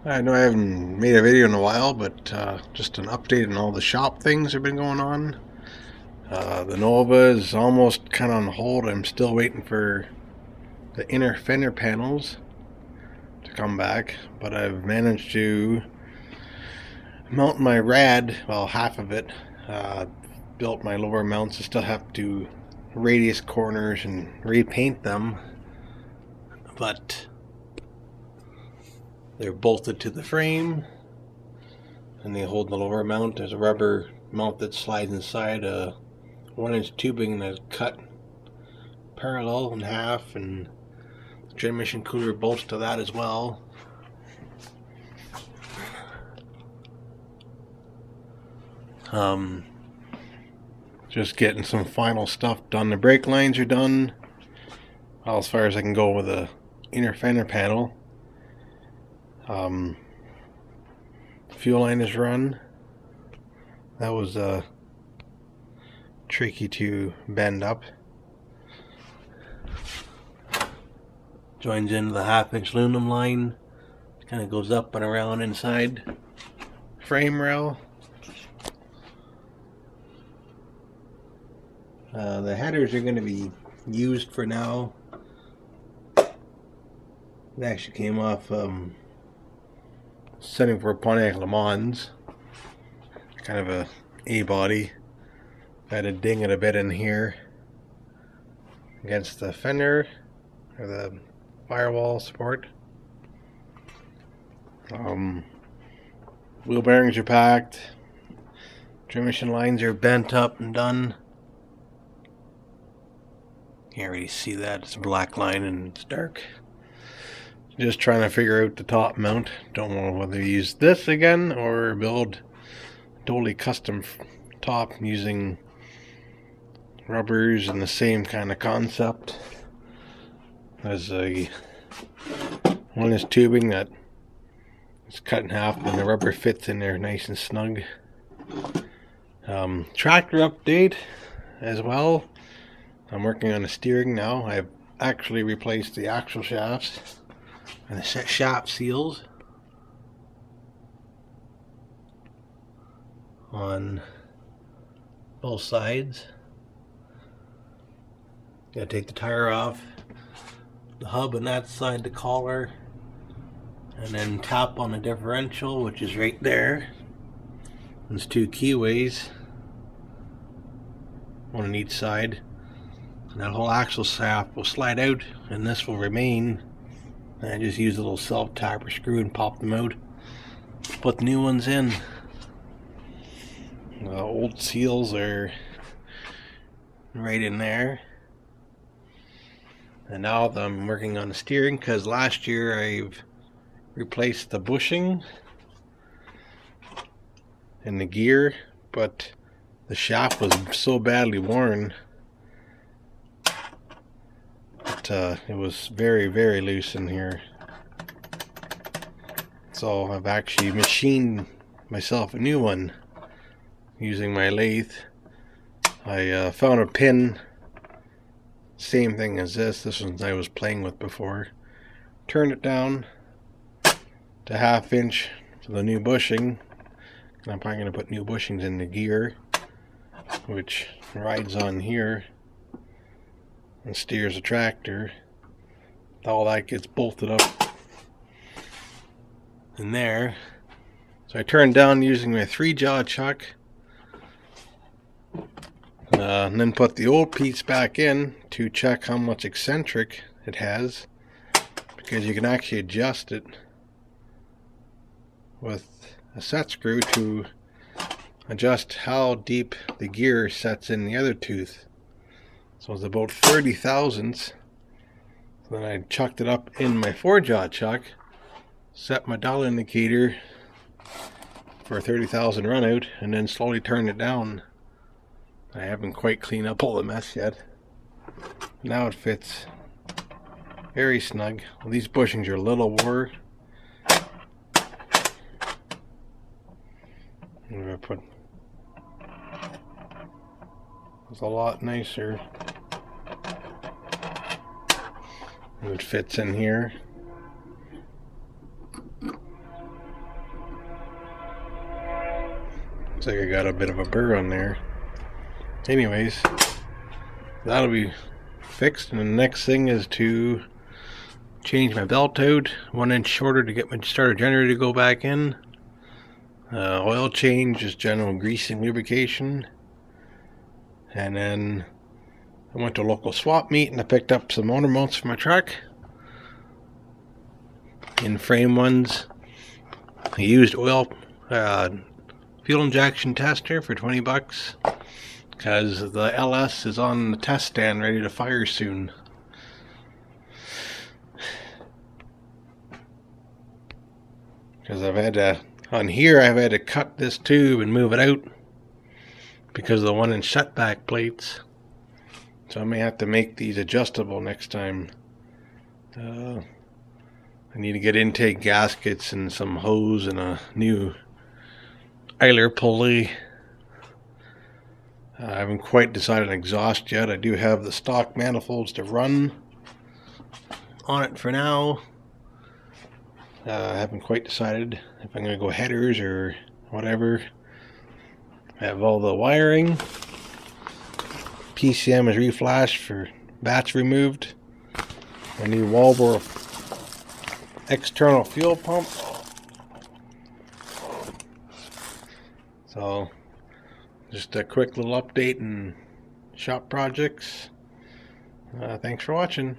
I know I haven't made a video in a while, but just an update on all the shop things that have been going on. The Nova is almost kind of on hold. I'm still waiting for the inner fender panels to come back, but I've managed to mount my rad, well, half of it. Built my lower mounts. I still have to radius corners and repaint them, but they're bolted to the frame and they hold the lower mount. There's a rubber mount that slides inside a 1-inch tubing that's cut parallel in half, and the transmission cooler bolts to that as well. Just getting some final stuff done. The brake lines are done, well, as far as I can go with the inner fender panel. Fuel line is run. That was tricky to bend up. Joins into the 1/2-inch aluminum line. Kind of goes up and around inside frame rail. The headers are going to be used for now. It actually came off setting for Pontiac Le Mans. Kind of a A-body. I had to ding it a bit in here against the fender or the firewall support. Wheel bearings are packed. Transmission lines are bent up and done. Can't really see that. It's a black line and it's dark. Just trying to figure out the top mount. Don't know whether to use this again or build a totally custom top using rubbers and the same kind of concept as a 1-inch tubing that is cut in half and the rubber fits in there nice and snug. Tractor update as well. I'm working on the steering now. I've actually replaced the axle shafts and the shaft seals on both sides. Gotta take the tire off, the hub on that side, the collar, and then tap on the differential, which is right there. There's 2 keyways, one on each side. And that whole axle shaft will slide out and this will remain. And I just use a little self-tapper screw and pop them out. Put the new ones in. The old seals are right in there. And now I'm working on the steering because last year I've replaced the bushing and the gear, but the shaft was so badly worn that it was very, very loose in here. So I've actually machined myself a new one using my lathe. I found a pin, same thing as this one I was playing with before. Turned it down to 1/2 inch for the new bushing. And I'm probably going to put new bushings in the gear, which rides on here and steers the tractor. All that gets bolted up in there. So I turned down using my 3-jaw chuck, and then put the old piece back in to check how much eccentric it has, because you can actually adjust it with a set screw to adjust how deep the gear sets in the other tooth. So it's about 30 thousandths. So then I chucked it up in my 4-jaw chuck, set my dial indicator for a 30,000 run out, and then slowly turned it down. I haven't quite cleaned up all the mess yet. Now it fits very snug. Well, these bushings are a little wore. I'm gonna put it's a lot nicer. It fits in here. Looks like I got a bit of a burr on there. Anyways, that'll be fixed, and the next thing is to change my belt out 1 inch shorter to get my starter generator to go back in. Oil change, just general greasing, lubrication. And then I went to a local swap meet and I picked up some motor mounts for my truck. In frame ones. I used fuel injection tester for 20 bucks because the LS is on the test stand ready to fire soon. Because I've had to, on here I've had to cut this tube and move it out because of the 1 inch setback plates. So I may have to make these adjustable next time. I need to get intake gaskets and some hose and a new Eiler pulley. I haven't quite decided on exhaust yet. I do have the stock manifolds to run on it for now. I haven't quite decided if I'm going to go headers or whatever. I have all the wiring. PCM is reflashed for bats removed. A new wallbore external fuel pump. So just a quick little update in shop projects. Thanks for watching.